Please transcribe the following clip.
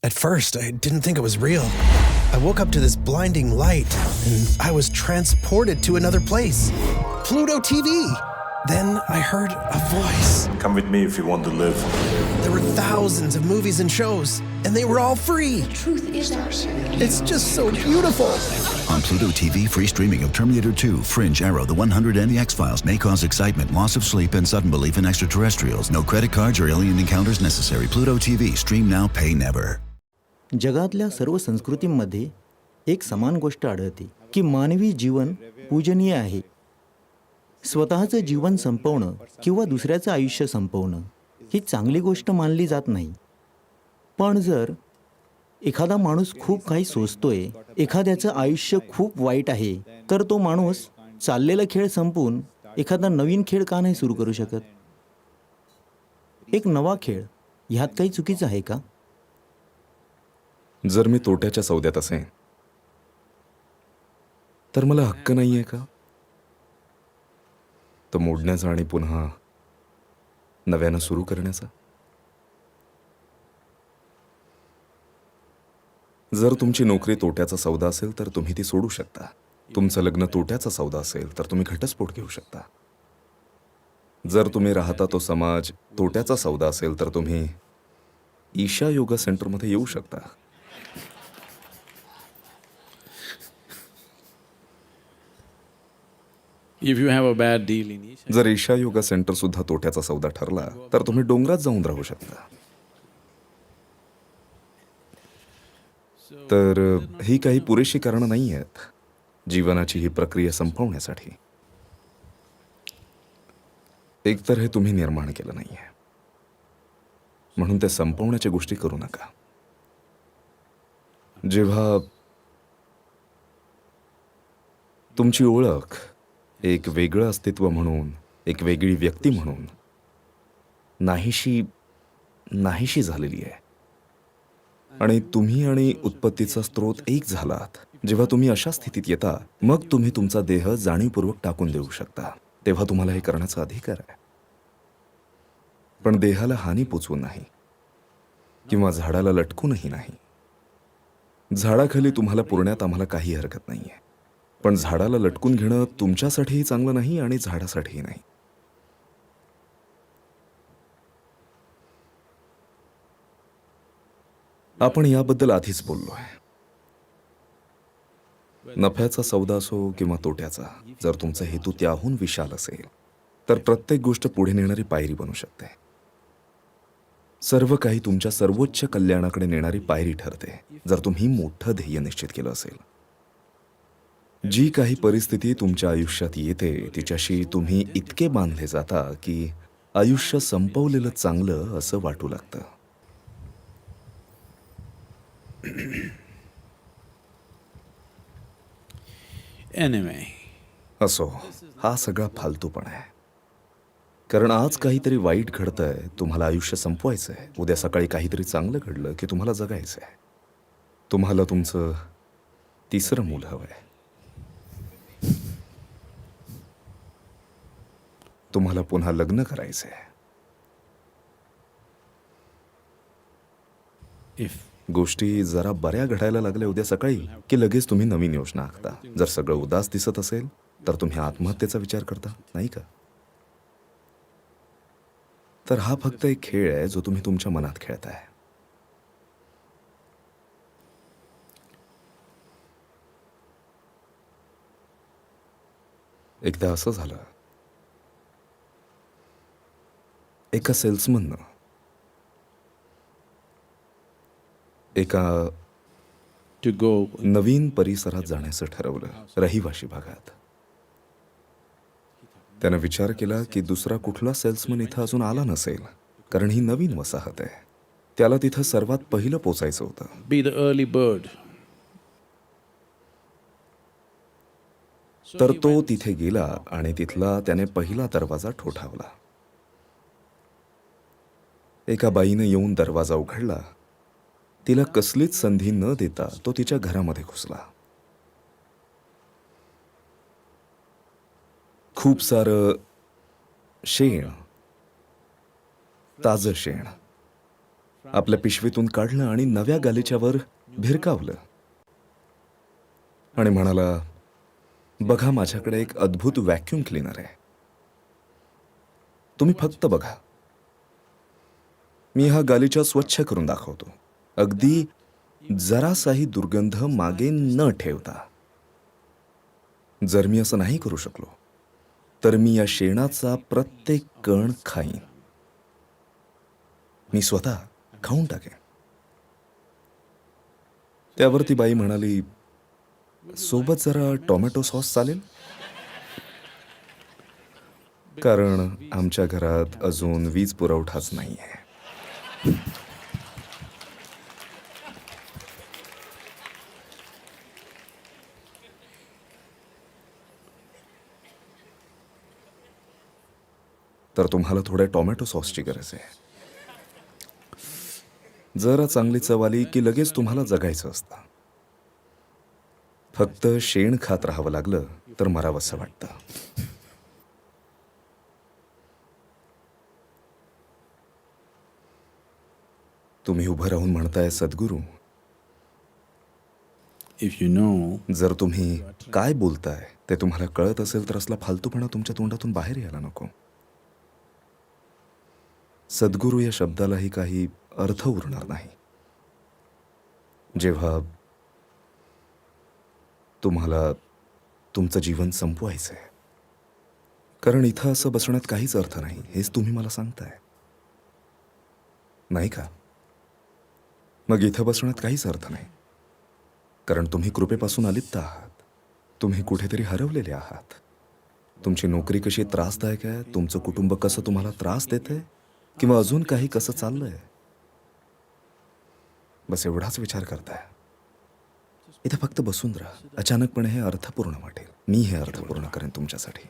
At first, I didn't think it was real. I woke up to this blinding light, and I was transported to another place. Pluto TV! Then I heard a voice. Come with me if you want to live. There were thousands of movies and shows, and they were all free. Truth is ours. It's just so beautiful. On Pluto TV, free streaming of Terminator 2, Fringe, Arrow, The 100, and The X-Files may cause excitement, loss of sleep, and sudden belief in extraterrestrials. No credit cards or alien encounters necessary. Pluto TV. Stream now, pay never. जगातल्या सर्व संस्कृतींमध्ये एक समान गोष्ट आढळते की मानवी जीवन पूजनीय आहे. स्वतःचं जीवन संपवणं किंवा दुसऱ्याचं आयुष्य संपवणं ही चांगली गोष्ट मानली जात नाही. पण जर एखादा माणूस खूप काही सोचतोय, एखाद्याचं आयुष्य खूप वाईट आहे, तर तो माणूस चाललेला खेळ संपवून एखादा नवीन खेळ का नाही सुरू करू शकत? एक नवा खेळ, ह्यात काही चुकीचं आहे का? जर मी तोट्याच्या सौद्यात असेन तर मला हक्क नाहीये का तो मोडण्याचा आणि पुन्हा नव्यानं सुरू करण्याचा? जर तुमची नोकरी तोट्याचा सौदा असेल तर तुम्ही ती सोडू शकता. तुमचं लग्न तोट्याचा सौदा असेल तर तुम्ही घटस्फोट घेऊ शकता. जर तुम्ही राहता तो समाज तोट्याचा सौदा असेल तर तुम्ही ईशा योगा सेंटरमध्ये येऊ शकता. If you have a bad deal in Isha, जर ईशा योगा सेंटर सुद्धा तोट्याचा सौदा ठरला तर तुम्ही डोंगरात जाऊन राहू शकता. तर ही काही पुरेशी कारणं नाही आहेत जीवनाची ही प्रक्रिया संपवण्यासाठी. एकतर हे तुम्ही निर्माण केलं नाहीये म्हणून ते संपवण्याच्या गोष्टी करू नका. जेव्हा तुमची ओळख एक वेगळं अस्तित्व म्हणून, एक वेगळी व्यक्ती म्हणून नाहीशी झालेली आहे आणि तुम्ही आणि उत्पत्तीचा स्रोत एक झालात, जेव्हा तुम्ही अशा स्थितीत येता मग तुम्ही तुमचा देह जाणीवपूर्वक टाकून देऊ शकता. तेव्हा तुम्हाला हे करण्याचा अधिकार आहे. पण देहाला हानी पोचवून नाही किंवा झाडाला लटकूनही नाही. झाडाखाली तुम्हाला पुरण्यात आम्हाला काही हरकत नाहीये, पण झाडाला लटकून घेणं तुमच्यासाठीही चांगलं नाही आणि झाडासाठीही नाही. आपण याबद्दल आधीच बोललोय. नफ्याचा सौदा असो किंवा तोट्याचा, जर तुमचा हेतू त्याहून विशाल असेल तर प्रत्येक गोष्ट पुढे नेणारी पायरी बनू शकते. सर्व काही तुमच्या सर्वोच्च कल्याणाकडे नेणारी पायरी ठरते जर तुम्ही मोठं ध्येय निश्चित केलं असेल. जी काही परिस्थिती तुमच्या आयुष्यात येते तिच्याशी तुम्ही इतके बांधले जाता की आयुष्य संपवलेलं चांगलं असं वाटू लागतं. anyway, असो, हा सगळा फालतूपणा आहे. कारण आज काहीतरी वाईट घडतंय, तुम्हाला आयुष्य संपवायचंय. उद्या सकाळी काहीतरी चांगलं घडलं की तुम्हाला जगायचंय. तुम्हाला तुमचं तिसरं मूल हवंय. तुम्हाला पुन्हा लग्न करायचंय. if गोष्टी जरा बऱ्या घडायला लागल्या उद्या सकाळी की लगेच तुम्ही नवीन योजना आखता. जर सगळं उदास दिसत असेल तर तुम्ही आत्महत्येचा विचार करता, नाही का? तर हा फक्त एक खेळ आहे जो तुम्ही तुमच्या मनात खेळताय. एकदा असं झालं, एका सेल्समननं एका to go नवीन परिसरात जाण्याचं ठरवलं, रहिवाशी भागात. त्यानं विचार केला की दुसरा कुठला सेल्समन इथं अजून आला नसेल, कारण ही नवीन वसाहत आहे. त्याला तिथं सर्वात पहिलं पोचायचं होतं. be the early bird. तर तो तिथे गेला आणि तिथला त्याने पहिला दरवाजा ठोठावला. एका बाईने येऊन दरवाजा उघडला. तिला कसलीच संधी न देता तो तिच्या घरामध्ये घुसला. खूप सारं शेण, ताजं शेण, आपल्या पिशवीतून काढलं आणि नव्या गालिच्यावर भिरकावलं आणि म्हणाला, बघा माझ्याकडे एक अद्भुत व्हॅक्यूम क्लीनर आहे. तुम्ही फक्त बघा. मी हा गालिचा स्वच्छ करून दाखवतो, अगदी जरासाही दुर्गंध मागे न ठेवता. जर मी असं नाही करू शकलो तर मी या शेणाचा प्रत्येक कण खाईन. मी स्वतः खाऊन टाकेन. त्यावर ती बाई म्हणाली, सोबत जरा टोमॅटो सॉस चालेल? कारण आमच्या घरात अजून वीज पुरवठाच नाहीये. तर तुम्हाला थोड्या टोमॅटो सॉसची गरज आहे. जरा चांगली चव आली की लगेच तुम्हाला जगायचं असतं. फक्त शेण खात राहावं लागलं तर मरावंसं वाटतं. तुम्ही उभं राहून म्हणताय, सद्गुरू, If you know जर तुम्ही काय बोलताय ते तुम्हाला कळत असेल तर असला फालतूपणा तुमच्या तोंडातून बाहेर यायला नको. सद्गुरू या शब्दालाही काही अर्थ उरणार नाही जेव्हा तुम्हाला तुमचं जीवन संपवायचंय. कारण इथं असं बसण्यात काहीच अर्थ नाही, हेच तुम्ही मला सांगताय, नाही का? मग इथं बसण्यात काहीच अर्थ नाही, कारण तुम्ही कृपेपासून अलिप्त आहात. तुम्ही कुठेतरी हरवलेले आहात. तुमची नोकरी कशी त्रासदायक आहे, तुमचं कुटुंब कसं तुम्हाला त्रास देतंय, किंवा अजून काही कसं चाललंय, बस एवढाच विचार करताय. इथं फक्त बसून राहा. अचानकपणे हे अर्थपूर्ण वाटेल. मी हे अर्थपूर्ण करेन तुमच्यासाठी.